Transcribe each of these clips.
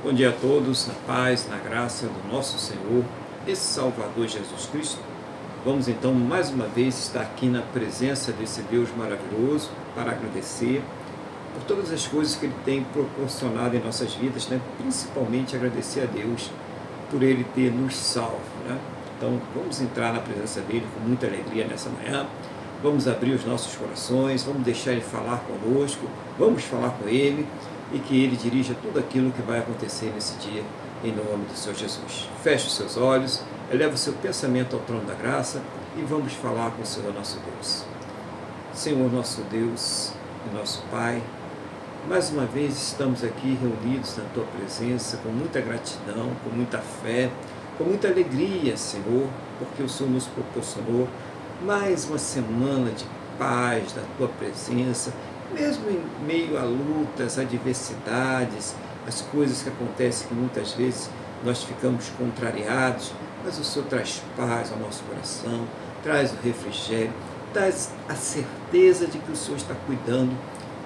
Bom dia a todos, na paz, na graça do nosso Senhor e Salvador Jesus Cristo. Vamos então mais uma vez estar aqui na presença desse Deus maravilhoso para agradecer por todas as coisas que Ele tem proporcionado em nossas vidas, principalmente agradecer a Deus por Ele ter nos salvo. Então vamos entrar na presença dEle com muita alegria nessa manhã, vamos abrir os nossos corações, vamos deixar Ele falar conosco, vamos falar com Ele e que Ele dirija tudo aquilo que vai acontecer nesse dia, em nome do Senhor Jesus. Feche os seus olhos, eleva o seu pensamento ao trono da graça e vamos falar com o Senhor nosso Deus. Senhor nosso Deus e nosso Pai, mais uma vez estamos aqui reunidos na Tua presença com muita gratidão, com muita fé, com muita alegria, Senhor, porque o Senhor nos proporcionou mais uma semana de paz da Tua presença, mesmo em meio a lutas, adversidades, as coisas que acontecem que muitas vezes nós ficamos contrariados, mas o Senhor traz paz ao nosso coração, traz o refrigério, traz a certeza de que o Senhor está cuidando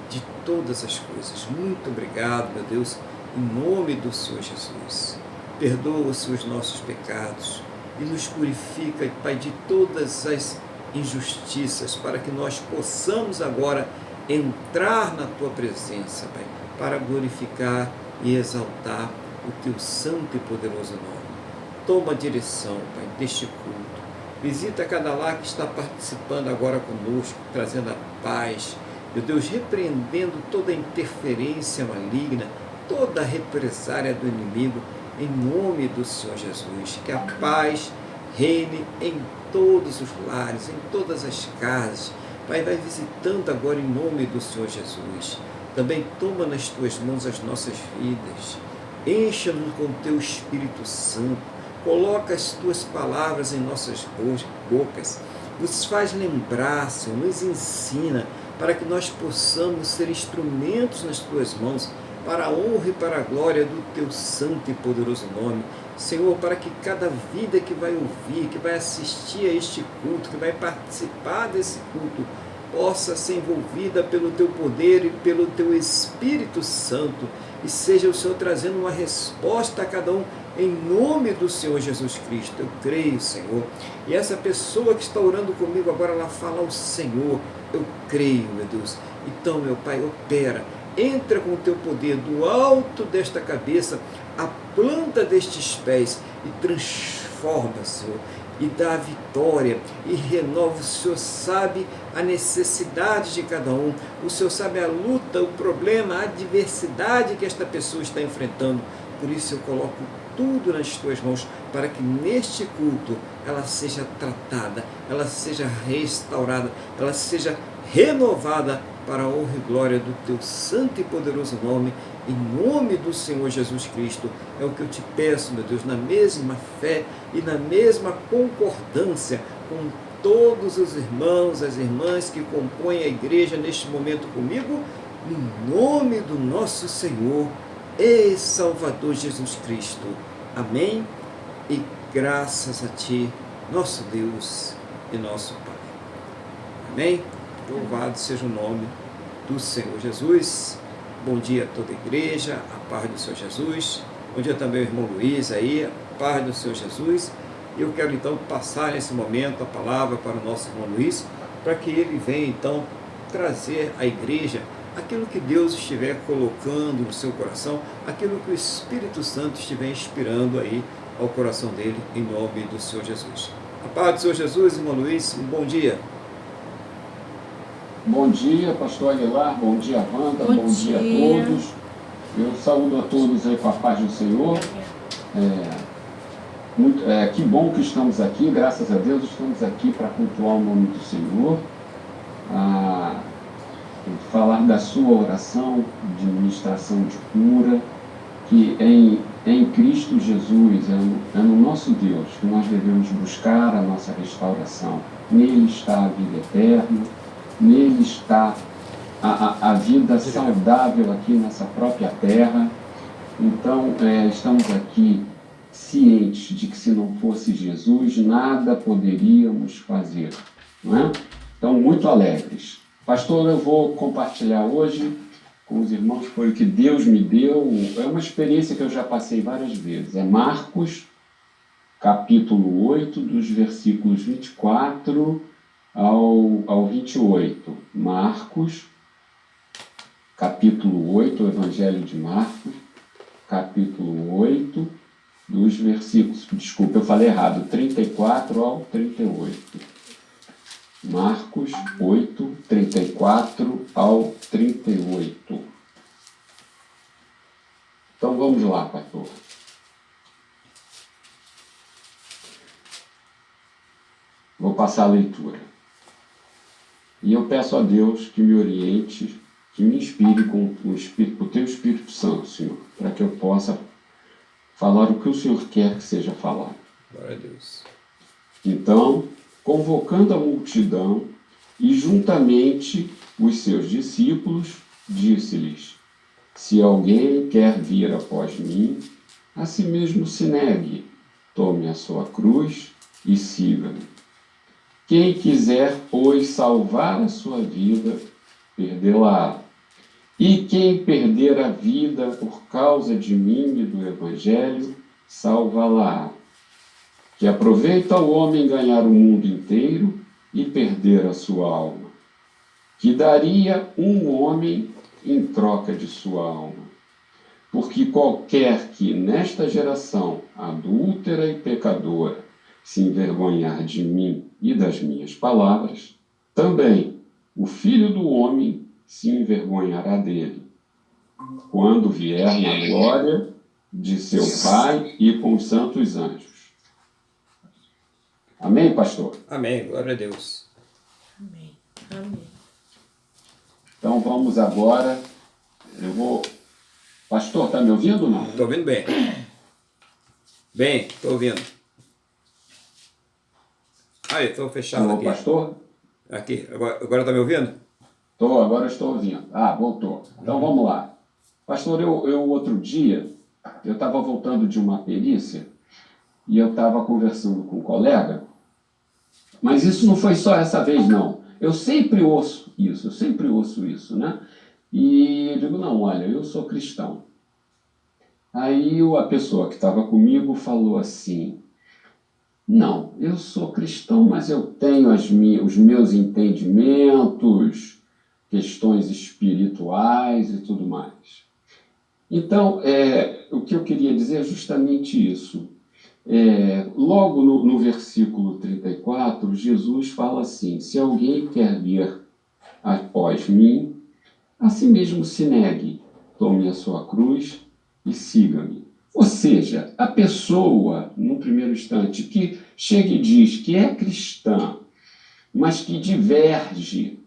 de todas as coisas. Muito obrigado, meu Deus, em nome do Senhor Jesus. Perdoa-se os nossos pecados e nos purifica, Pai, de todas as injustiças, para que nós possamos agora entrar na Tua presença, Pai, para glorificar e exaltar o Teu santo e poderoso nome. Toma a direção, Pai, deste culto. Visita cada lar que está participando agora conosco, trazendo a paz. Meu Deus, repreendendo toda a interferência maligna, toda a represária do inimigo, em nome do Senhor Jesus. Que a paz reine em todos os lares, em todas as casas. Pai, vai visitando agora em nome do Senhor Jesus. Também toma nas Tuas mãos as nossas vidas. Encha-nos com o Teu Espírito Santo. Coloca as Tuas palavras em nossas bocas. Nos faz lembrar, Senhor, nos ensina para que nós possamos ser instrumentos nas Tuas mãos para a honra e para a glória do Teu santo e poderoso nome. Senhor, para que cada vida que vai ouvir, que vai assistir a este culto, que vai participar desse culto, possa ser envolvida pelo Teu poder e pelo Teu Espírito Santo, e seja o Senhor trazendo uma resposta a cada um, em nome do Senhor Jesus Cristo. Eu creio, Senhor, e essa pessoa que está orando comigo agora, ela fala ao Senhor, eu creio, meu Deus. Então, meu Pai, opera, entra com o Teu poder do alto desta cabeça, a planta destes pés, e transforma, Senhor, e dá a vitória, e renova. O Senhor sabe a necessidade de cada um, o Senhor sabe a luta, o problema, a adversidade que esta pessoa está enfrentando. Por isso eu coloco tudo nas Tuas mãos, para que neste culto ela seja tratada, ela seja restaurada, ela seja renovada para a honra e glória do Teu santo e poderoso nome, em nome do Senhor Jesus Cristo. É o que eu te peço, meu Deus, na mesma fé e na mesma concordância com todos os irmãos, as irmãs que compõem a igreja neste momento comigo, em nome do nosso Senhor e Salvador Jesus Cristo. Amém? E graças a Ti, nosso Deus e nosso Pai. Amém? Louvado seja o nome do Senhor Jesus. Bom dia a toda a igreja, a paz do Senhor Jesus. Bom dia também ao irmão Luiz aí, a paz do Senhor Jesus. E eu quero então passar nesse momento a palavra para o nosso irmão Luiz, para que ele venha então trazer à igreja aquilo que Deus estiver colocando no seu coração, aquilo que o Espírito Santo estiver inspirando aí ao coração dele, em nome do Senhor Jesus. A paz do Senhor Jesus, irmão Luiz, um bom dia. Bom dia, pastor Aguilar, bom dia, Wanda, bom dia a todos. Eu saúdo a todos aí com a paz do Senhor. Que bom que estamos aqui, graças a Deus estamos aqui para cultuar o nome do Senhor. Falar da sua oração de ministração de cura, que em Cristo Jesus, é no nosso Deus que nós devemos buscar a nossa restauração. Nele está a vida eterna, nele está a vida saudável aqui nessa própria terra. Então, estamos aqui cientes de que se não fosse Jesus, nada poderíamos fazer, não é? Então, muito alegres. Pastor, eu vou compartilhar hoje com os irmãos foi o que Deus me deu. É uma experiência que eu já passei várias vezes. É Marcos, capítulo 8, dos versículos 24 ao 28. Marcos, capítulo 8, o Evangelho de Marcos, capítulo 8, dos versículos, desculpa, eu falei errado, 34 ao 38. Marcos 8, 34 ao 38. Então vamos lá, pastor. Vou passar a leitura. E eu peço a Deus que me oriente, que me inspire com o teu Espírito Santo, Senhor, para que eu possa falar o que o Senhor quer que seja falado. Glória a Deus. Então, convocando a multidão e juntamente os seus discípulos, disse-lhes: se alguém quer vir após mim, a si mesmo se negue, tome a sua cruz e siga-me. Quem quiser, pois, salvar a sua vida, perdê-la. E quem perder a vida por causa de mim e do Evangelho, salva-la. Que aproveita o homem ganhar o mundo inteiro e perder a sua alma. Que daria um homem em troca de sua alma. Porque qualquer que nesta geração adúltera e pecadora se envergonhar de mim e das minhas palavras, também o Filho do Homem se envergonhará dele, quando vier na glória de seu Pai e com os santos anjos. Amém, pastor? Amém, glória a Deus. Amém. Amém. Então vamos agora, Pastor, está me ouvindo ou não? Estou ouvindo bem. Bem, estou ouvindo. Aí, estou fechado Alô, aqui. pastor? Aqui, agora está me ouvindo? Agora estou ouvindo. Voltou. Então vamos lá. Pastor, eu outro dia, eu estava voltando de uma perícia e eu estava conversando com um colega, mas isso não foi só essa vez, não. Eu sempre ouço isso, né? E eu digo, não, olha, eu sou cristão. Aí a pessoa que estava comigo falou assim, não, eu sou cristão, mas eu tenho os meus entendimentos, questões espirituais e tudo mais. Então, o que eu queria dizer é justamente isso. Logo no versículo 34, Jesus fala assim, se alguém quer vir após mim, a si mesmo se negue, tome a sua cruz e siga-me. Ou seja, a pessoa, no primeiro instante, que chega e diz que é cristã, mas que diverge,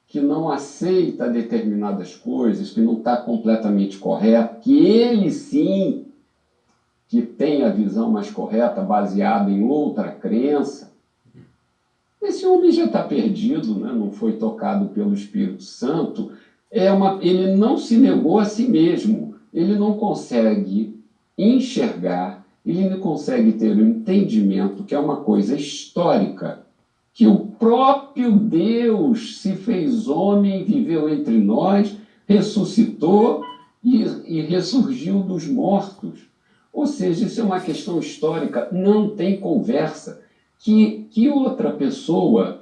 que não aceita determinadas coisas, que não está completamente correto, que ele sim, que tem a visão mais correta, baseada em outra crença, esse homem já está perdido, né? Não foi tocado pelo Espírito Santo, ele não se negou a si mesmo, ele não consegue enxergar, ele não consegue ter o entendimento que é uma coisa histórica, que o próprio Deus se fez homem, viveu entre nós, ressuscitou e ressurgiu dos mortos. Ou seja, isso é uma questão histórica, não tem conversa. Que outra pessoa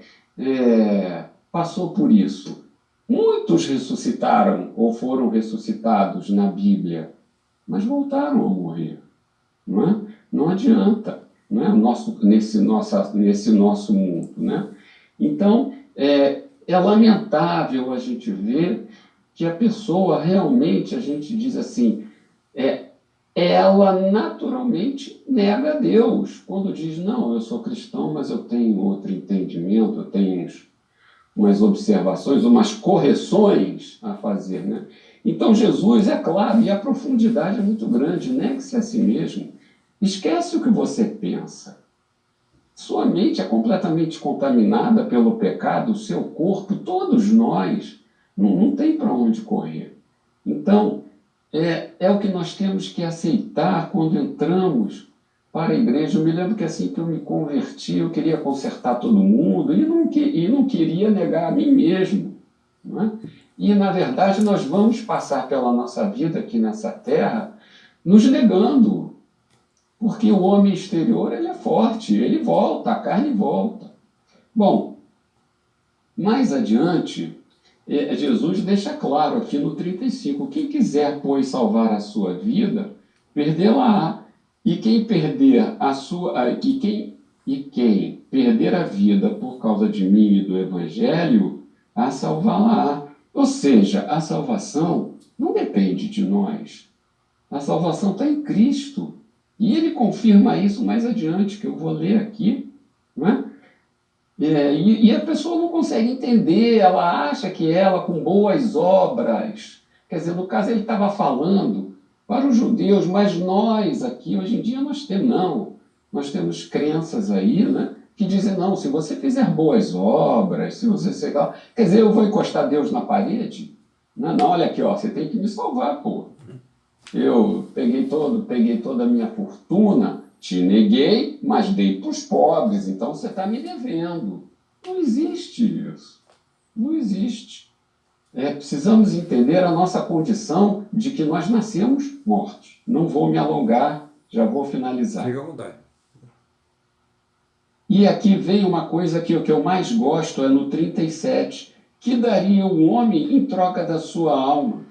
passou por isso? Muitos ressuscitaram ou foram ressuscitados na Bíblia, mas voltaram a morrer. Não é? Não adianta, não é? Nesse nosso mundo. Né? Então, é lamentável a gente ver que a pessoa realmente, a gente diz assim, ela naturalmente nega a Deus. Quando diz, não, eu sou cristão, mas eu tenho outro entendimento, eu tenho umas observações, umas correções a fazer. Né? Então Jesus, é claro, e a profundidade é muito grande, negue-se a si mesmo. Esquece o que você pensa. Sua mente é completamente contaminada pelo pecado, o seu corpo, todos nós, não tem para onde correr. Então, é o que nós temos que aceitar quando entramos para a igreja. Eu me lembro que assim que eu me converti, eu queria consertar todo mundo e não queria negar a mim mesmo. Não é? E, na verdade, nós vamos passar pela nossa vida aqui nessa terra nos negando, porque o homem exterior ele é forte, ele volta, a carne volta. Bom, mais adiante, Jesus deixa claro aqui no 35, quem quiser, pois, salvar a sua vida, perdê-la-á. E quem perder a sua, e quem perder a vida por causa de mim e do Evangelho, a salvá-la-á. Ou seja, a salvação não depende de nós. A salvação está em Cristo. E ele confirma isso mais adiante, que eu vou ler aqui, não é? E a pessoa não consegue entender, ela acha que ela, com boas obras, quer dizer, no caso ele estava falando para os judeus, mas nós aqui, hoje em dia, nós temos crenças aí, né, que dizem, não, se você fizer boas obras, se você chegar, quer dizer, eu vou encostar Deus na parede? Não, não, olha aqui, ó, você tem que me salvar, pô. Eu peguei toda a minha fortuna, te neguei, mas dei para os pobres, então você está me devendo. Não existe isso. Não existe. Precisamos entender a nossa condição de que nós nascemos mortos. Não vou me alongar, já vou finalizar. Fica à vontade. E aqui vem uma coisa que o que eu mais gosto, é no 37, que daria o homem em troca da sua alma?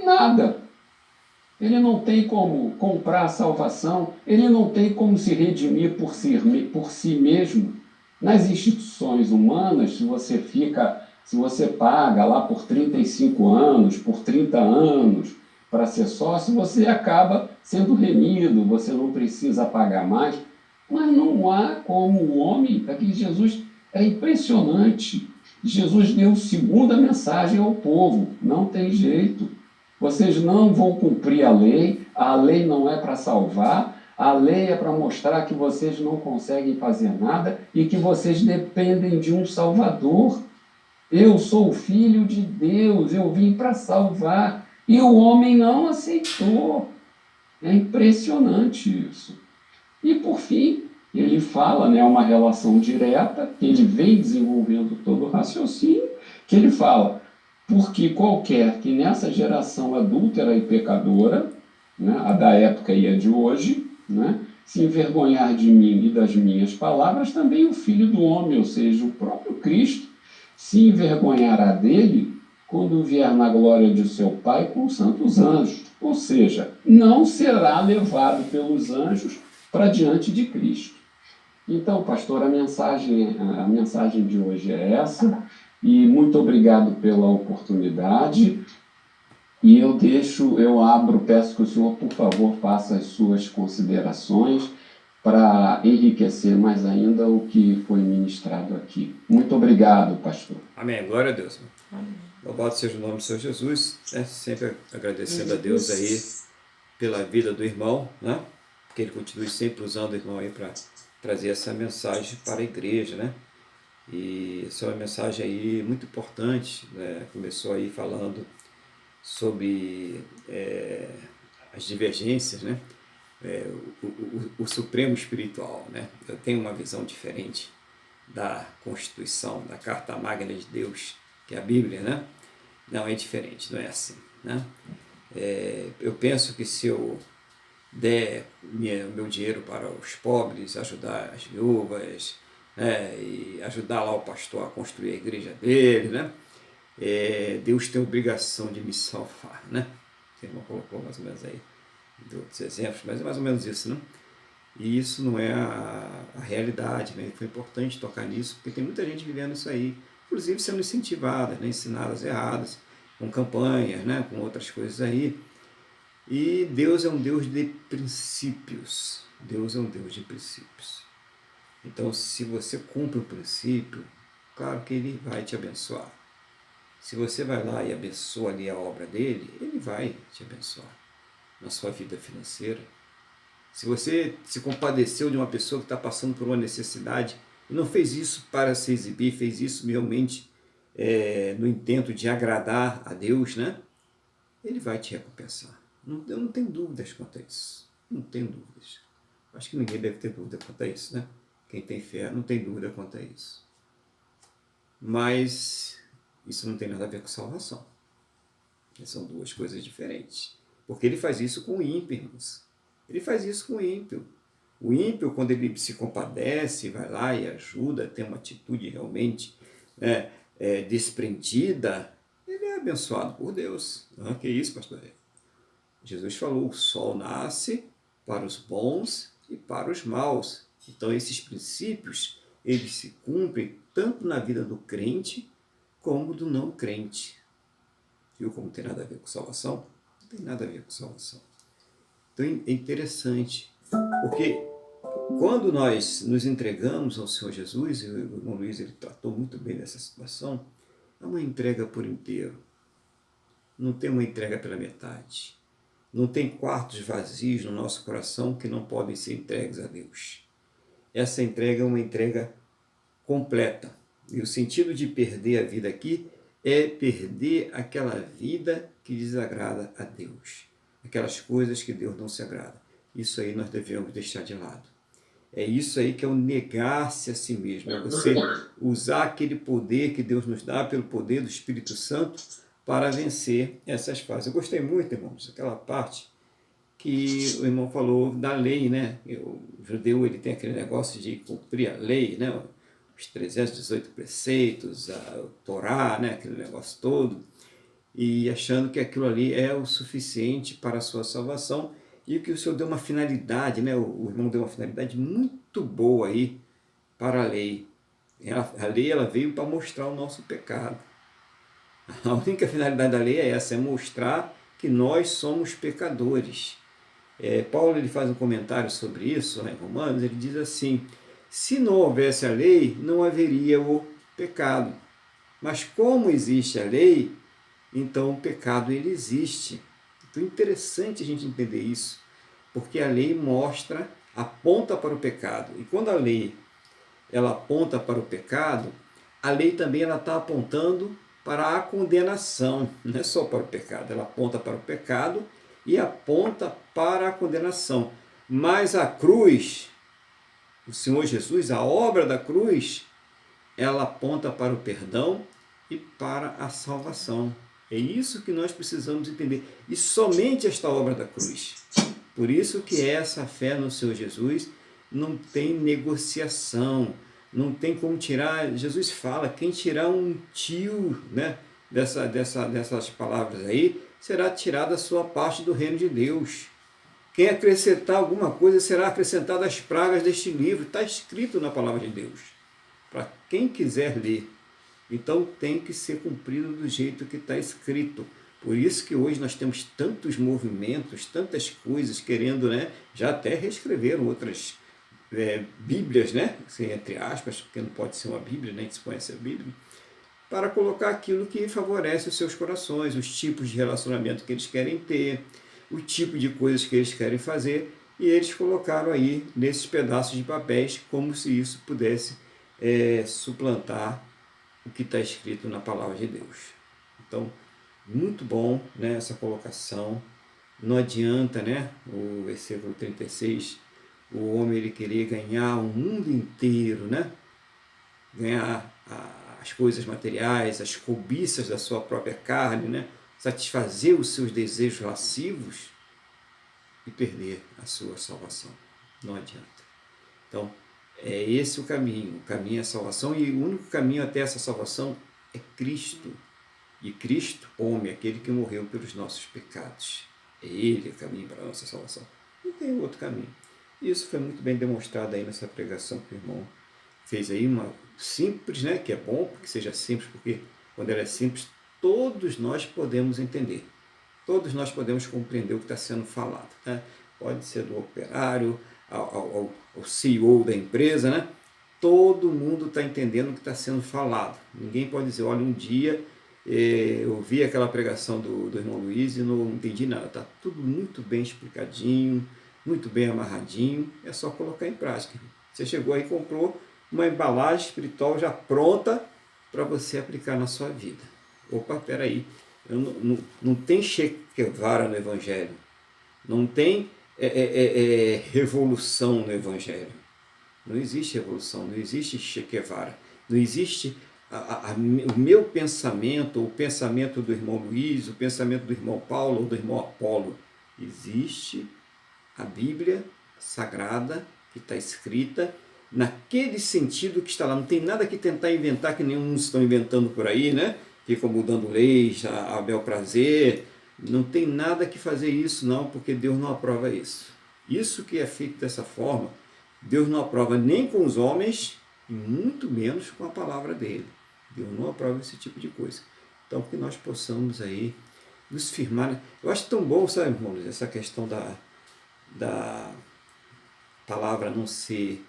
Nada. Ele não tem como comprar a salvação, ele não tem como se redimir por si mesmo. Nas instituições humanas, se você paga lá por 35 anos, por 30 anos para ser sócio, você acaba sendo remido, você não precisa pagar mais. Mas não há como o homem, aqui Jesus é impressionante. Jesus deu segunda mensagem ao povo, não tem jeito. Vocês não vão cumprir a lei não é para salvar, a lei é para mostrar que vocês não conseguem fazer nada e que vocês dependem de um Salvador. Eu sou o Filho de Deus, eu vim para salvar. E o homem não aceitou. É impressionante isso. E, por fim, ele fala, né, uma relação direta, que ele vem desenvolvendo todo o raciocínio, que ele fala, porque qualquer que nessa geração adúltera e pecadora, né, a da época e a de hoje, né, se envergonhar de mim e das minhas palavras, também o Filho do Homem, ou seja, o próprio Cristo, se envergonhará dele quando vier na glória de seu Pai com os santos anjos. Ou seja, não será levado pelos anjos para diante de Cristo. Então, pastor, a mensagem de hoje é essa, e muito obrigado pela oportunidade. E eu abro, peço que o senhor, por favor, faça as suas considerações para enriquecer mais ainda o que foi ministrado aqui. Muito obrigado, pastor. Amém. Glória a Deus. Amém. Louvado seja o nome do Senhor Jesus, né? Sempre agradecendo a Deus aí pela vida do irmão, né? Que ele continue sempre usando o irmão aí para trazer essa mensagem para a igreja, né? E essa é uma mensagem aí muito importante, né? Começou aí falando sobre as divergências, né? O supremo espiritual, né? Eu tenho uma visão diferente da Constituição, da Carta Magna de Deus, que é a Bíblia, né? Não, é diferente, não é assim, né? Eu penso que se eu der meu dinheiro para os pobres, ajudar as viúvas, né? E ajudar lá o pastor a construir a igreja dele, né? Deus tem a obrigação de me salvar, né? Você não colocou mais ou menos aí outros exemplos, mas é mais ou menos isso, né? E isso não é a realidade, né? Foi importante tocar nisso, porque tem muita gente vivendo isso aí, inclusive sendo incentivada, né? Ensinadas erradas, com campanhas, né? Com outras coisas aí. E Deus é um Deus de princípios. Deus é um Deus de princípios. Então, se você cumpre o princípio, claro que Ele vai te abençoar. Se você vai lá e abençoa ali a obra dele, Ele vai te abençoar na sua vida financeira. Se você se compadeceu de uma pessoa que está passando por uma necessidade e não fez isso para se exibir, fez isso realmente no intento de agradar a Deus, né? Ele vai te recompensar. Eu não tenho dúvidas quanto a isso. Não tenho dúvidas. Acho que ninguém deve ter dúvida quanto a isso, né? Quem tem fé não tem dúvida quanto a isso. Mas Isso não tem nada a ver com salvação. São duas coisas diferentes. Porque ele faz isso com o ímpio, irmãos. Ele faz isso com o ímpio. O ímpio, quando ele se compadece, vai lá e ajuda, tem uma atitude realmente, né, desprendida, ele é abençoado por Deus. Ah, que isso, pastor? Jesus falou, o sol nasce para os bons e para os maus. Então, esses princípios, eles se cumprem tanto na vida do crente como do não crente. Viu como tem nada a ver com salvação? Não tem nada a ver com salvação. Então, é interessante, porque quando nós nos entregamos ao Senhor Jesus, e o irmão Luiz ele tratou muito bem dessa situação, é uma entrega por inteiro. Não tem uma entrega pela metade. Não tem quartos vazios no nosso coração que não podem ser entregues a Deus. Essa entrega é uma entrega completa. E o sentido de perder a vida aqui é perder aquela vida que desagrada a Deus. Aquelas coisas que Deus não se agrada. Isso aí nós devemos deixar de lado. É isso aí que é o negar-se a si mesmo. É você usar aquele poder que Deus nos dá, pelo poder do Espírito Santo, para vencer essas fases. Eu gostei muito, irmãos, daquela parte que o irmão falou da lei, né? O judeu ele tem aquele negócio de cumprir a lei, né? Os 318 preceitos, a Torá, né? Aquele negócio todo, e achando que aquilo ali é o suficiente para a sua salvação, e que o Senhor deu uma finalidade, né? O irmão deu uma finalidade muito boa aí para a lei. A lei ela veio para mostrar o nosso pecado. A única finalidade da lei é essa, é mostrar que nós somos pecadores. Paulo ele faz um comentário sobre isso, né, em Romanos, ele diz assim, se não houvesse a lei, não haveria o pecado. Mas como existe a lei, então o pecado ele existe. Então é interessante a gente entender isso, porque a lei mostra, aponta para o pecado. E quando a lei ela aponta para o pecado, a lei também está apontando para a condenação, não é só para o pecado, ela aponta para o pecado e aponta para a condenação. Mas a cruz, o Senhor Jesus, a obra da cruz, ela aponta para o perdão e para a salvação. É isso que nós precisamos entender. E somente esta obra da cruz. Por isso que essa fé no Senhor Jesus não tem negociação, não tem como tirar. Jesus fala, quem tirar um tio, né, dessas palavras aí, será tirada a sua parte do reino de Deus. Quem acrescentar alguma coisa será acrescentada às pragas deste livro. Está escrito na palavra de Deus. Para quem quiser ler. Então tem que ser cumprido do jeito que está escrito. Por isso que hoje nós temos tantos movimentos, tantas coisas querendo, né, já até reescreveram outras Bíblias, né, assim, entre aspas, porque não pode ser uma Bíblia, nem se conhece a Bíblia, para colocar aquilo que favorece os seus corações, os tipos de relacionamento que eles querem ter, o tipo de coisas que eles querem fazer, e eles colocaram aí nesses pedaços de papéis como se isso pudesse suplantar o que está escrito na palavra de Deus. Então, muito bom, né, essa colocação. Não adianta, né, o versículo 36, o homem ele querer ganhar o mundo inteiro, né, ganhar as coisas materiais, as cobiças da sua própria carne, né, satisfazer os seus desejos lascivos e perder a sua salvação. Não adianta. Então, é esse o caminho é a salvação, e o único caminho até essa salvação é Cristo. E Cristo, homem, aquele que morreu pelos nossos pecados. É Ele o caminho para a nossa salvação. Não tem outro caminho. E isso foi muito bem demonstrado aí nessa pregação que o irmão fez aí, uma simples, né, que é bom que seja simples, porque quando ela é simples, todos nós podemos entender. Todos nós podemos compreender o que está sendo falado, né? Pode ser do operário, ao CEO da empresa, né? Todo mundo está entendendo o que está sendo falado. Ninguém pode dizer, olha, um dia eu vi aquela pregação do irmão Luiz e não entendi nada. Está tudo muito bem explicadinho, muito bem amarradinho, é só colocar em prática. Você chegou aí e comprou uma embalagem espiritual já pronta para você aplicar na sua vida. Opa, peraí, não tem Che Guevara no Evangelho, não tem revolução no Evangelho. Não existe revolução, não existe Che Guevara, não existe o meu pensamento, o pensamento do irmão Luiz, o pensamento do irmão Paulo ou do irmão Apolo. Existe a Bíblia Sagrada que está escrita naquele sentido que está lá. Não tem nada que tentar inventar, que nenhum estão inventando por aí, né? Ficam mudando leis a bel prazer. Não tem nada que fazer isso, não, porque Deus não aprova isso. Isso que é feito dessa forma, Deus não aprova nem com os homens e muito menos com a palavra dele. Deus não aprova esse tipo de coisa. Então, que nós possamos aí nos firmar. Eu acho tão bom, sabe, irmãos, essa questão da palavra não ser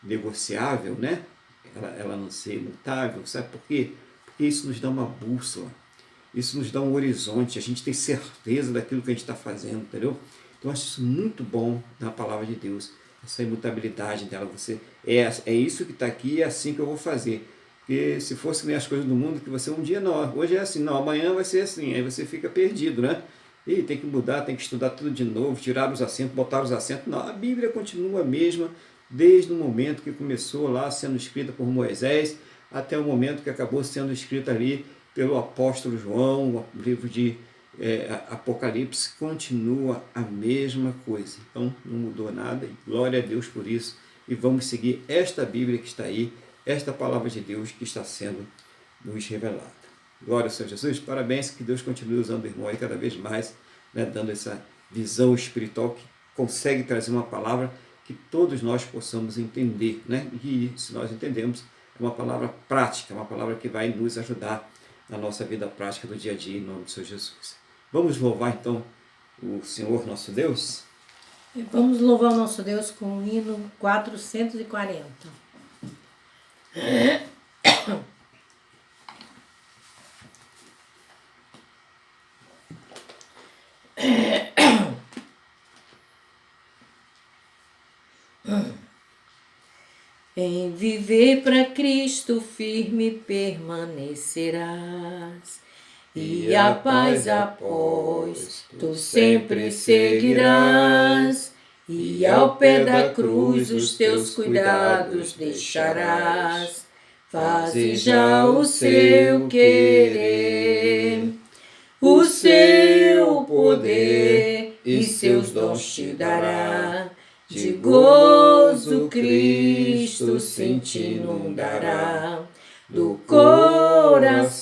negociável, né? Ela não ser imutável, sabe por quê? Porque isso nos dá uma bússola, isso nos dá um horizonte, a gente tem certeza daquilo que a gente está fazendo, entendeu? Então eu acho isso muito bom na palavra de Deus, essa imutabilidade dela. Você é isso que está aqui, é assim que eu vou fazer. Porque se fosse nem as coisas do mundo, que você um dia não, hoje é assim, não, amanhã vai ser assim, aí você fica perdido, né? E tem que mudar, tem que estudar tudo de novo, tirar os acentos, botar os acentos. Não, a Bíblia continua a mesma desde o momento que começou lá sendo escrita por Moisés até o momento que acabou sendo escrita ali pelo apóstolo João, o livro de Apocalipse, continua a mesma coisa. Então não mudou nada, e glória a Deus por isso. E vamos seguir esta Bíblia que está aí, esta palavra de Deus que está sendo nos revelada. Glória ao Senhor Jesus, parabéns, que Deus continue usando o irmão aí cada vez mais, né, dando essa visão espiritual que consegue trazer uma palavra que todos nós possamos entender, né? E se nós entendemos, é uma palavra prática, uma palavra que vai nos ajudar na nossa vida prática do dia a dia, em nome do Senhor Jesus. Vamos louvar então o Senhor nosso Deus? E vamos louvar o nosso Deus com o hino 440. Em viver para Cristo firme permanecerás, e a paz após tu sempre seguirás, e ao pé da cruz os teus cuidados deixarás. Faze já o seu querer, o seu poder e seus dons te dará. De gozo Cristo sim te inundará, do coração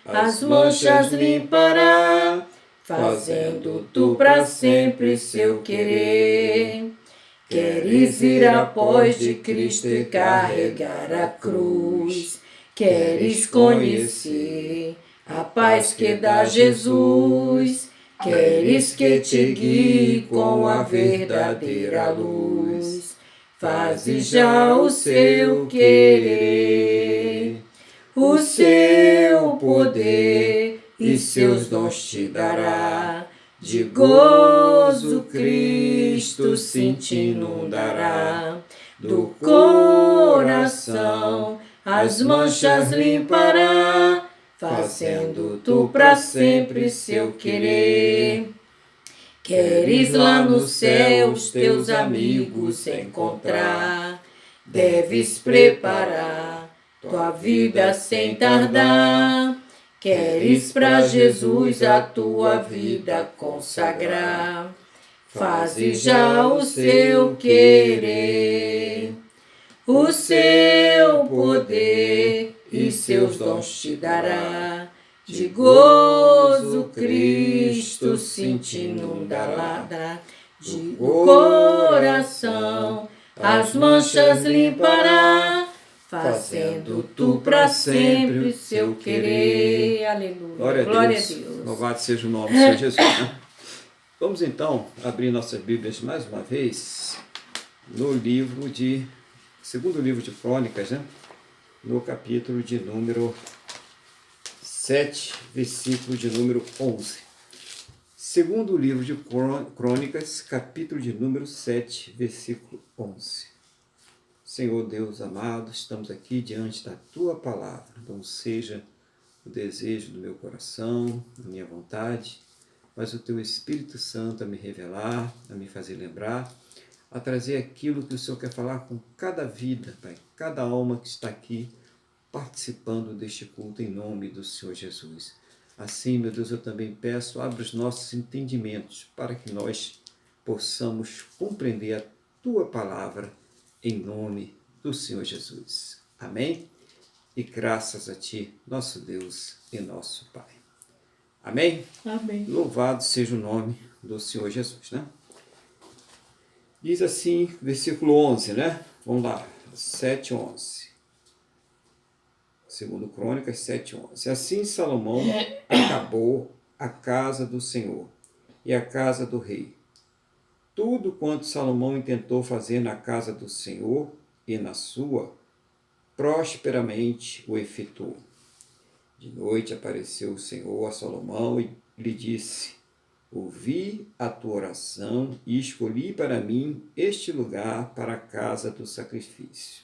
as manchas limpará, fazendo tu para sempre seu querer. Queres ir após de Cristo e carregar a cruz, queres conhecer a paz que dá Jesus, queres que te guie com a verdadeira luz. Faze já o seu querer, o seu poder e seus dons te dará. De gozo Cristo sim te inundará, do coração as manchas limpará, fazendo tu para sempre seu querer. Queres lá no céu os teus amigos encontrar, deves preparar tua vida sem tardar. Queres para Jesus a tua vida consagrar, faze já o seu querer, o seu poder e seus dons te dará. De gozo Cristo sim te inundará, de coração as manchas limpará, fazendo tu para sempre seu querer. Aleluia. Glória a Deus. Louvado seja o nome do Senhor Jesus. Né? Vamos então abrir nossas Bíblias mais uma vez no segundo livro de Crônicas, né? No capítulo de número 7, versículo de número 11. Segundo livro de Crônicas, capítulo de número 7, versículo 11. Senhor Deus amado, estamos aqui diante da Tua palavra. Não seja o desejo do meu coração, a minha vontade, mas o Teu Espírito Santo a me revelar, a me fazer lembrar, a trazer aquilo que o Senhor quer falar com cada vida, Pai, cada alma que está aqui participando deste culto em nome do Senhor Jesus. Assim, meu Deus, eu também peço, abre os nossos entendimentos para que nós possamos compreender a Tua palavra em nome do Senhor Jesus. Amém? E graças a Ti, nosso Deus e nosso Pai. Amém? Amém. Louvado seja o nome do Senhor Jesus, né? Diz assim, versículo 11, né? Vamos lá, 7:11. Segundo Crônicas 7:11. Assim Salomão acabou a casa do Senhor e a casa do rei. Tudo quanto Salomão intentou fazer na casa do Senhor e na sua, prosperamente o efetuou. De noite apareceu o Senhor a Salomão e lhe disse: ouvi a tua oração e escolhi para mim este lugar para a casa do sacrifício.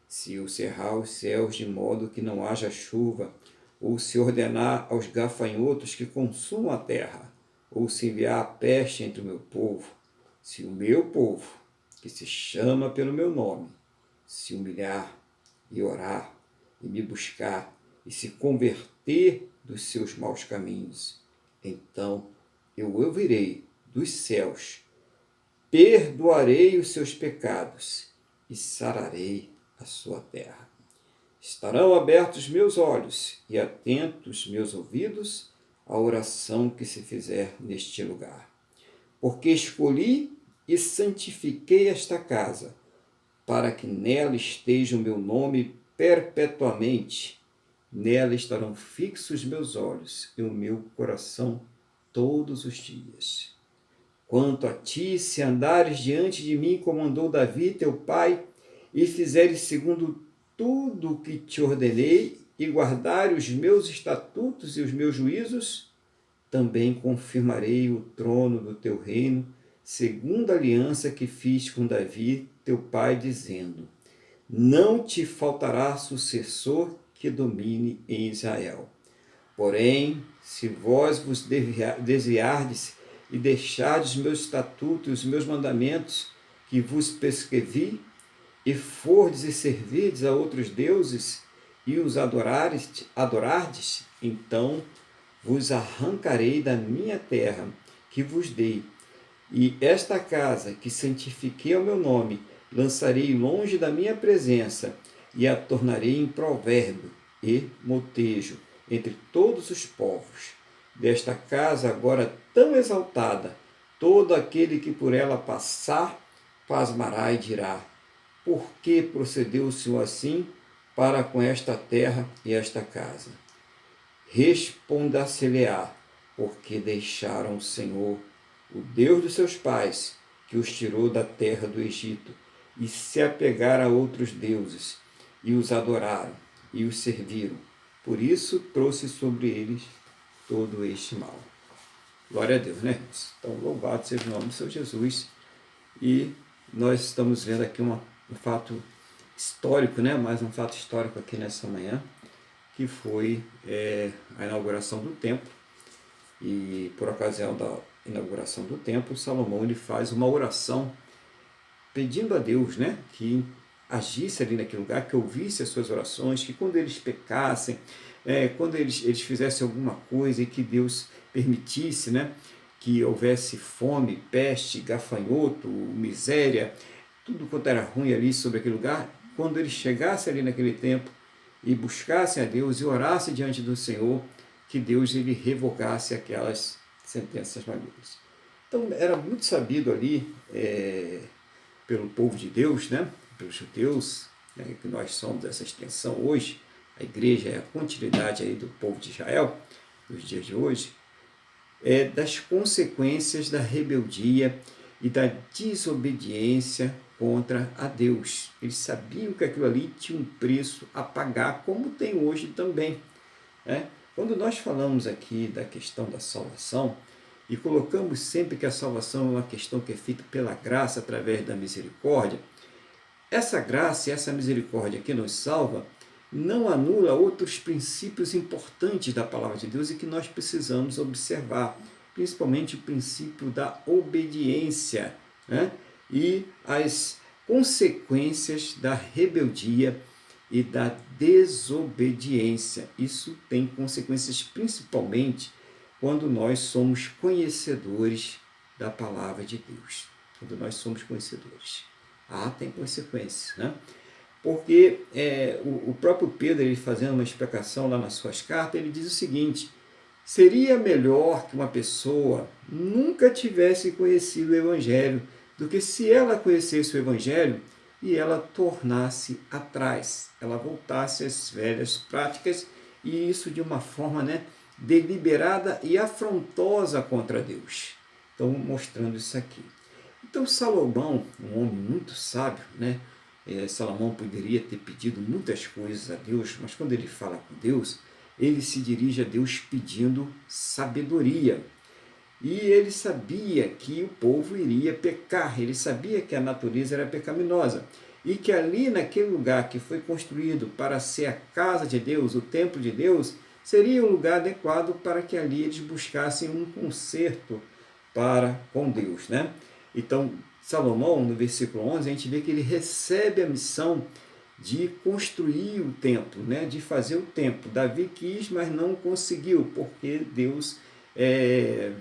Se eu cerrar os céus de modo que não haja chuva, ou se ordenar aos gafanhotos que consumam a terra, ou se enviar a peste entre o meu povo, se o meu povo, que se chama pelo meu nome, se humilhar e orar e me buscar e se converter dos seus maus caminhos, então eu ouvirei dos céus, perdoarei os seus pecados e sararei a sua terra. Estarão abertos meus olhos e atentos meus ouvidos à oração que se fizer neste lugar. Porque escolhi e santifiquei esta casa, para que nela esteja o meu nome perpetuamente. Nela estarão fixos meus olhos e o meu coração todos os dias. Quanto a ti, se andares diante de mim, como andou Davi, teu pai, e fizeres segundo tudo o que te ordenei, e guardares os meus estatutos e os meus juízos, também confirmarei o trono do teu reino, segundo a aliança que fiz com Davi, teu pai, dizendo: não te faltará sucessor que domine em Israel. Porém, se vós vos desviardes e deixardes meus estatutos e os meus mandamentos que vos prescrevi, e fordes e servirdes a outros deuses e os adorardes, então vos arrancarei da minha terra que vos dei, e esta casa que santifiquei ao meu nome lançarei longe da minha presença e a tornarei em provérbio e motejo entre todos os povos. Desta casa agora tão exaltada, todo aquele que por ela passar pasmará e dirá: por que procedeu o Senhor assim para com esta terra e esta casa? Respondar-se-lhe-á: porque deixaram o Senhor, o Deus dos seus pais, que os tirou da terra do Egito, e se apegaram a outros deuses, e os adoraram, e os serviram. Por isso trouxe sobre eles todo este mal. Glória a Deus, né? Então, louvado seja o nome do Senhor Jesus. E nós estamos vendo aqui um fato histórico, né? Mais um fato histórico aqui nessa manhã, que foi a inauguração do templo. E por ocasião da inauguração do templo, Salomão ele faz uma oração pedindo a Deus, né, que agisse ali naquele lugar, que ouvisse as suas orações, que quando eles pecassem, quando eles fizessem alguma coisa e que Deus permitisse, né, que houvesse fome, peste, gafanhoto, miséria, tudo quanto era ruim ali sobre aquele lugar, quando eles chegassem ali naquele templo e buscassem a Deus e orassem diante do Senhor, que Deus ele revogasse aquelas sentenças malignas. Então era muito sabido ali pelo povo de Deus, né, pelos judeus, né, que nós somos essa extensão hoje, a igreja é a continuidade aí do povo de Israel, nos dias de hoje, das consequências da rebeldia e da desobediência contra a Deus. Eles sabiam que aquilo ali tinha um preço a pagar, como tem hoje também, né? Quando nós falamos aqui da questão da salvação, e colocamos sempre que a salvação é uma questão que é feita pela graça através da misericórdia, essa graça e essa misericórdia que nos salva não anula outros princípios importantes da palavra de Deus e que nós precisamos observar, principalmente o princípio da obediência, né? E as consequências da rebeldia e da desobediência. Isso tem consequências principalmente quando nós somos conhecedores da palavra de Deus. Quando nós somos conhecedores. Tem consequências, né? Porque o próprio Pedro, ele fazendo uma explicação lá nas suas cartas, ele diz o seguinte: seria melhor que uma pessoa nunca tivesse conhecido o Evangelho do que se ela conhecesse o Evangelho e ela tornasse atrás, ela voltasse às velhas práticas, e isso de uma forma, deliberada e afrontosa contra Deus. Então, mostrando isso aqui. Então, Salomão, um homem muito sábio, Salomão poderia ter pedido muitas coisas a Deus, mas quando ele fala com Deus, ele se dirige a Deus pedindo sabedoria. E ele sabia que o povo iria pecar, ele sabia que a natureza era pecaminosa e que ali naquele lugar que foi construído para ser a casa de Deus, o templo de Deus, seria um lugar adequado para que ali eles buscassem um conserto para com Deus, Então, Salomão, no versículo 11, a gente vê que ele recebe a missão de construir o templo, de fazer o templo. Davi quis, mas não conseguiu, porque Deus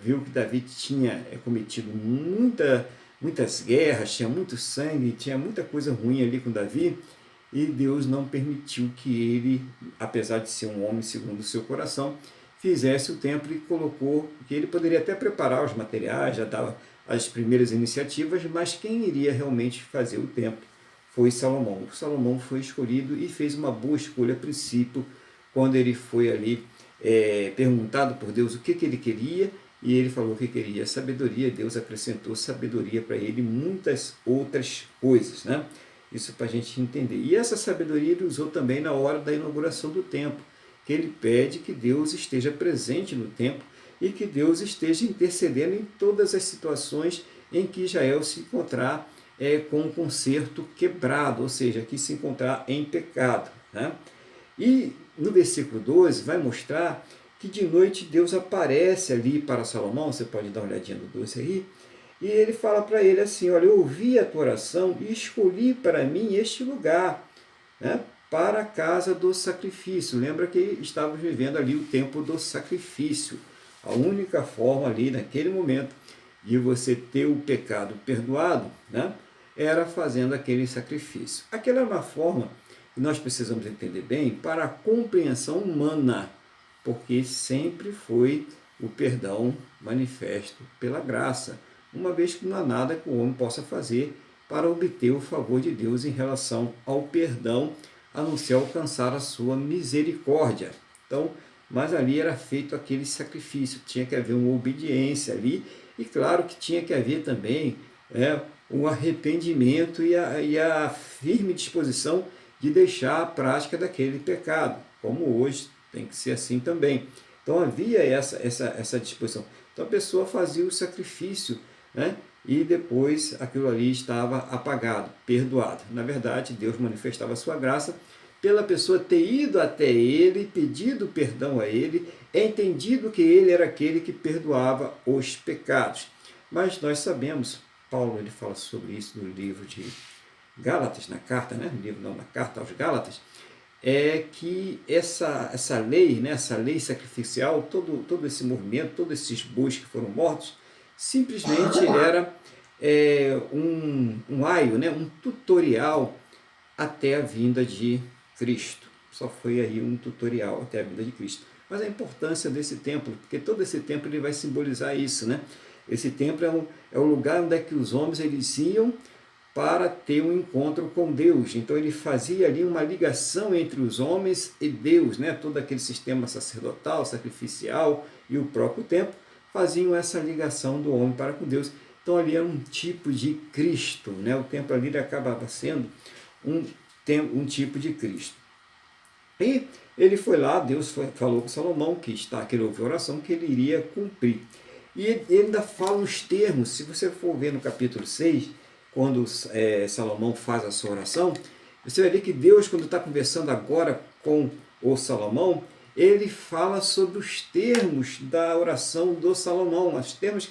viu que Davi tinha cometido muitas guerras, tinha muito sangue, tinha muita coisa ruim ali com Davi, e Deus não permitiu que ele, apesar de ser um homem segundo o seu coração, fizesse o templo, e colocou que ele poderia até preparar os materiais, já dava as primeiras iniciativas, mas quem iria realmente fazer o templo foi Salomão. Salomão foi escolhido e fez uma boa escolha a princípio, quando ele foi ali perguntado por Deus o que ele queria, e ele falou que queria sabedoria. Deus acrescentou sabedoria para ele e muitas outras coisas, Isso para a gente entender. E essa sabedoria ele usou também na hora da inauguração do templo, que ele pede que Deus esteja presente no templo e que Deus esteja intercedendo em todas as situações em que Israel se encontrar com um conserto quebrado, ou seja, que se encontrar em pecado, E no versículo 12 vai mostrar que de noite Deus aparece ali para Salomão, você pode dar uma olhadinha no 12 aí, e ele fala para ele assim: olha, eu ouvi a tua oração e escolhi para mim este lugar, para a casa do sacrifício. Lembra que estávamos vivendo ali o tempo do sacrifício. A única forma ali, naquele momento, de você ter o pecado perdoado, era fazendo aquele sacrifício. Aquela é uma forma que nós precisamos entender bem para a compreensão humana, porque sempre foi o perdão manifesto pela graça, uma vez que não há nada que o homem possa fazer para obter o favor de Deus em relação ao perdão, a não ser alcançar a sua misericórdia. Então, mas ali era feito aquele sacrifício, tinha que haver uma obediência ali, e claro que tinha que haver também um arrependimento e a firme disposição de deixar a prática daquele pecado, como hoje tem que ser assim também. Então havia essa disposição. Então a pessoa fazia o sacrifício, e depois aquilo ali estava apagado, perdoado. Na verdade, Deus manifestava a sua graça pela pessoa ter ido até ele, pedido perdão a ele, entendido que ele era aquele que perdoava os pecados. Mas nós sabemos, Paulo ele fala sobre isso no livro de Gálatas, na carta, na carta aos Gálatas, que essa lei, essa lei sacrificial, todo esse movimento, todos esses bois que foram mortos, simplesmente era um aio, um tutorial até a vinda de Cristo. Só foi aí um tutorial até a vinda de Cristo. Mas a importância desse templo, porque todo esse templo ele vai simbolizar isso, Esse templo é o lugar onde é que os homens eles iam para ter um encontro com Deus. Então ele fazia ali uma ligação entre os homens e Deus, Todo aquele sistema sacerdotal, sacrificial e o próprio templo faziam essa ligação do homem para com Deus. Então ali era um tipo de Cristo, O templo ali acabava sendo um tipo de Cristo. E ele foi lá, Deus falou com Salomão que ele ouviu a oração, que ele iria cumprir. E ele ainda fala os termos, se você for ver no capítulo 6, quando Salomão faz a sua oração, você vai ver que Deus, quando está conversando agora com o Salomão, ele fala sobre os termos da oração do Salomão, os termos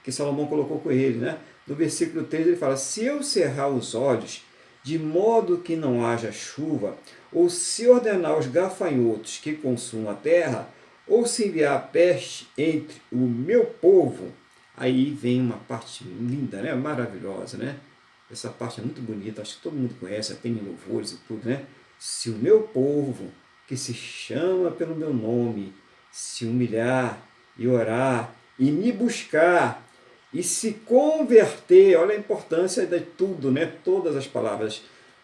que Salomão colocou com ele. No versículo 3 ele fala: se eu cerrar os olhos de modo que não haja chuva, ou se ordenar os gafanhotos que consumam a terra, ou se enviar peste entre o meu povo, aí vem uma parte linda, né? Maravilhosa, né? Essa parte é muito bonita, acho que todo mundo conhece, tem louvores e tudo, né? Se o meu povo, que se chama pelo meu nome, se humilhar e orar e me buscar e se converter, olha a importância de tudo, né? Todas as palavras,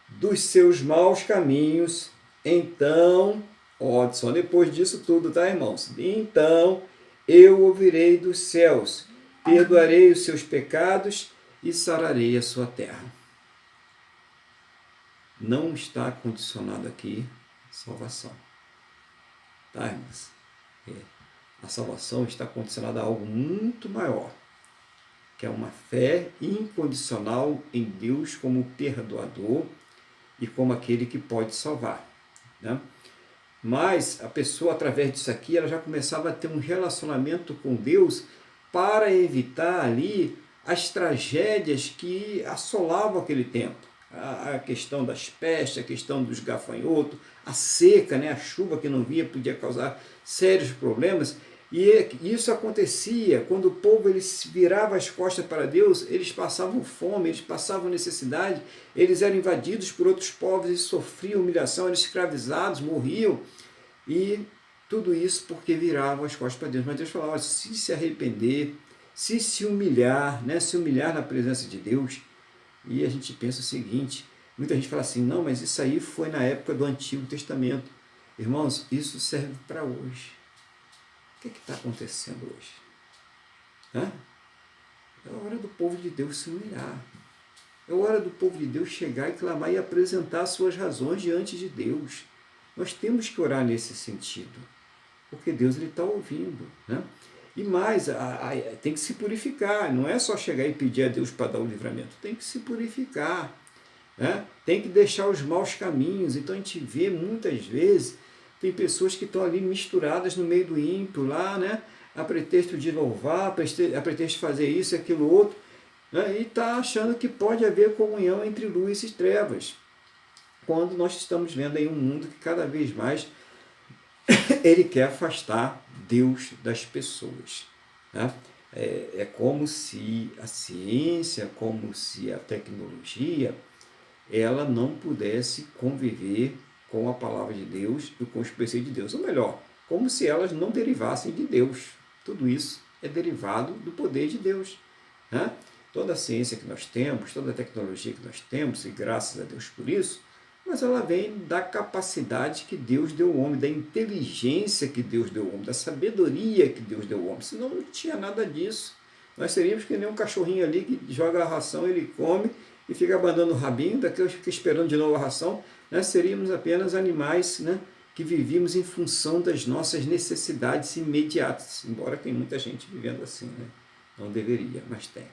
dos seus maus caminhos, então, ó, só depois disso tudo, tá, irmãos? Então eu ouvirei dos céus, perdoarei os seus pecados e sararei a sua terra. Não está condicionado aqui salvação, tá, irmãos? A salvação está condicionada a algo muito maior, que é uma fé incondicional em Deus como perdoador e como aquele que pode salvar, né? Mas a pessoa, através disso aqui, ela já começava a ter um relacionamento com Deus para evitar ali as tragédias que assolavam aquele tempo. A questão das pestes, a questão dos gafanhotos, a seca, né? A chuva que não vinha podia causar sérios problemas. E isso acontecia quando o povo ele virava as costas para Deus, eles passavam fome, eles passavam necessidade, eles eram invadidos por outros povos e sofriam humilhação, eram escravizados, morriam. E tudo isso porque viravam as costas para Deus. Mas Deus falava, se arrepender, se humilhar, né? Se humilhar na presença de Deus. E a gente pensa o seguinte, muita gente fala assim, não, mas isso aí foi na época do Antigo Testamento. Irmãos, isso serve para hoje. O que está acontecendo hoje? É hora do povo de Deus se humilhar. É hora do povo de Deus chegar e clamar e apresentar suas razões diante de Deus. Nós temos que orar nesse sentido, porque Deus está ouvindo, né? E mais, tem que se purificar, não é só chegar e pedir a Deus para dar o livramento, tem que se purificar, né? Tem que deixar os maus caminhos. Então a gente vê muitas vezes, tem pessoas que estão ali misturadas no meio do ímpio, lá, né? A pretexto de louvar, a pretexto de fazer isso e aquilo outro, né? E está achando que pode haver comunhão entre luz e trevas, quando nós estamos vendo aí um mundo que cada vez mais ele quer afastar Deus das pessoas, né? É como se a ciência, como se a tecnologia, ela não pudesse conviver com a palavra de Deus e com os preceitos de Deus. Ou melhor, como se elas não derivassem de Deus. Tudo isso é derivado do poder de Deus, né? Toda a ciência que nós temos, toda a tecnologia que nós temos, e graças a Deus por isso, mas ela vem da capacidade que Deus deu ao homem, da inteligência que Deus deu ao homem, da sabedoria que Deus deu ao homem. Senão não tinha nada disso. Nós seríamos que nem um cachorrinho ali que joga a ração, ele come e fica abandonando o rabinho, daqui fica esperando de novo a ração. Nós seríamos apenas animais, né, que vivíamos em função das nossas necessidades imediatas, embora tem muita gente vivendo assim, né? Não deveria, mas tem.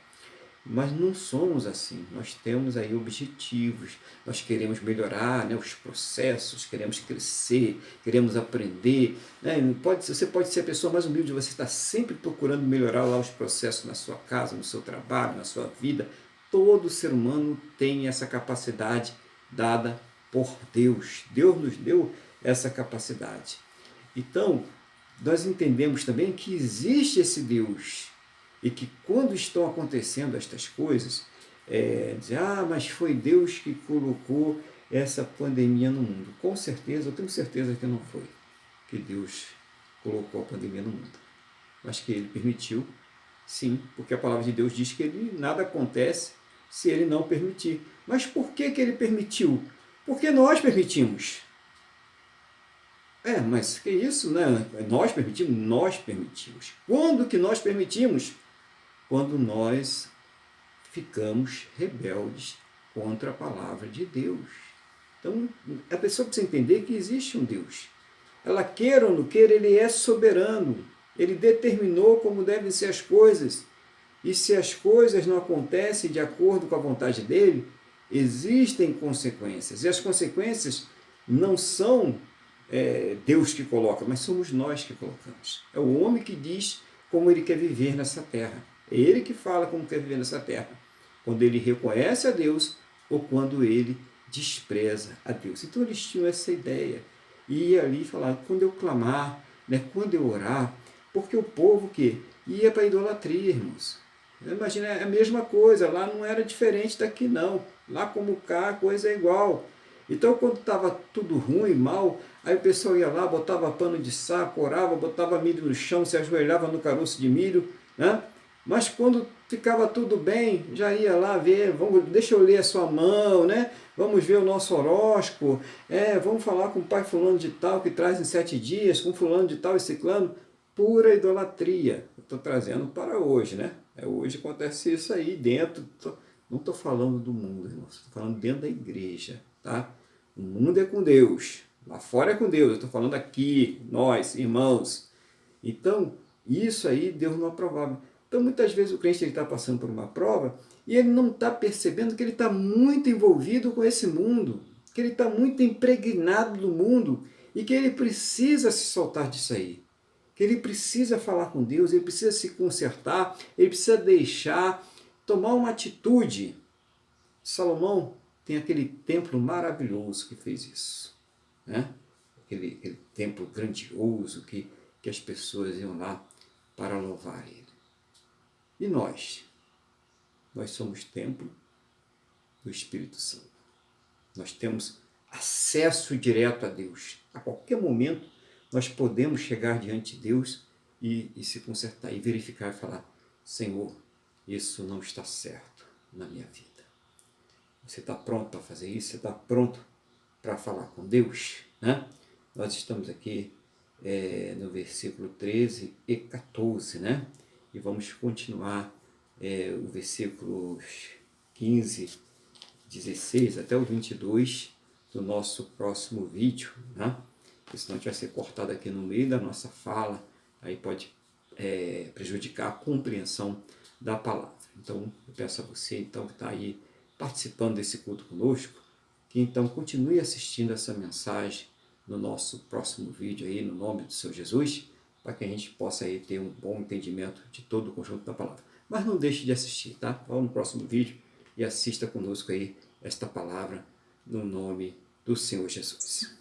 Mas não somos assim, nós temos aí objetivos, nós queremos melhorar, né, os processos, queremos crescer, queremos aprender, né? Você pode ser a pessoa mais humilde, você está sempre procurando melhorar lá os processos na sua casa, no seu trabalho, na sua vida. Todo ser humano tem essa capacidade dada por Deus. Deus nos deu essa capacidade. Então, nós entendemos também que existe esse Deus e que quando estão acontecendo estas coisas, dizer, mas foi Deus que colocou essa pandemia no mundo. Com certeza, eu tenho certeza que não foi que Deus colocou a pandemia no mundo. Mas que Ele permitiu, sim, porque a palavra de Deus diz que nada acontece se Ele não permitir. Mas por que Ele permitiu? Porque nós permitimos. Mas que isso, né? Nós permitimos? Nós permitimos. Quando que nós permitimos? Quando nós ficamos rebeldes contra a palavra de Deus. Então, a pessoa precisa entender que existe um Deus. Ela queira ou não queira, Ele é soberano. Ele determinou como devem ser as coisas. E se as coisas não acontecem de acordo com a vontade dEle, existem consequências. E as consequências não são Deus que coloca, mas somos nós que colocamos. É o homem que diz como ele quer viver nessa terra. É ele que fala como quer viver nessa terra. Quando ele reconhece a Deus ou quando ele despreza a Deus. Então eles tinham essa ideia. E ia ali falar, quando eu clamar, né, quando eu orar, porque o povo que ia para a idolatria, irmãos. Imagina, é a mesma coisa, lá não era diferente daqui não. Lá como cá, a coisa é igual. Então quando estava tudo ruim, mal, aí o pessoal ia lá, botava pano de saco, orava, botava milho no chão, se ajoelhava no caroço de milho, né? Mas quando ficava tudo bem, já ia lá ver, deixa eu ler a sua mão, né? Vamos ver o nosso horóscopo, vamos falar com o pai fulano de tal, que traz em 7 dias, com fulano de tal e ciclano. Pura idolatria. Estou trazendo para hoje, né? Hoje acontece isso aí dentro. Não estou falando do mundo, irmão. Estou falando dentro da igreja, tá? O mundo é com Deus. Lá fora é com Deus. Eu estou falando aqui, nós, irmãos. Então, isso aí Deus não aprovava. Então, muitas vezes o crente está passando por uma prova e ele não está percebendo que ele está muito envolvido com esse mundo, que ele está muito impregnado do mundo e que ele precisa se soltar disso aí. Que ele precisa falar com Deus, ele precisa se consertar, ele precisa deixar, tomar uma atitude. Salomão tem aquele templo maravilhoso que fez isso, né? Aquele templo grandioso que as pessoas iam lá para louvar ele. E nós? Nós somos templo do Espírito Santo. Nós temos acesso direto a Deus. A qualquer momento nós podemos chegar diante de Deus e se consertar e verificar e falar, Senhor, isso não está certo na minha vida. Você está pronto para fazer isso? Você está pronto para falar com Deus? Né? Nós estamos aqui no versículo 13 e 14, né? E vamos continuar o versículos 15, 16 até o 22 do nosso próximo vídeo, né? Porque senão a gente vai ser cortado aqui no meio da nossa fala, aí pode prejudicar a compreensão da palavra. Então, eu peço a você então, que está aí participando desse culto conosco, que então continue assistindo essa mensagem no nosso próximo vídeo aí, no nome do Senhor Jesus, para que a gente possa aí ter um bom entendimento de todo o conjunto da palavra. Mas não deixe de assistir, tá? Vá no próximo vídeo e assista conosco aí esta palavra no nome do Senhor Jesus.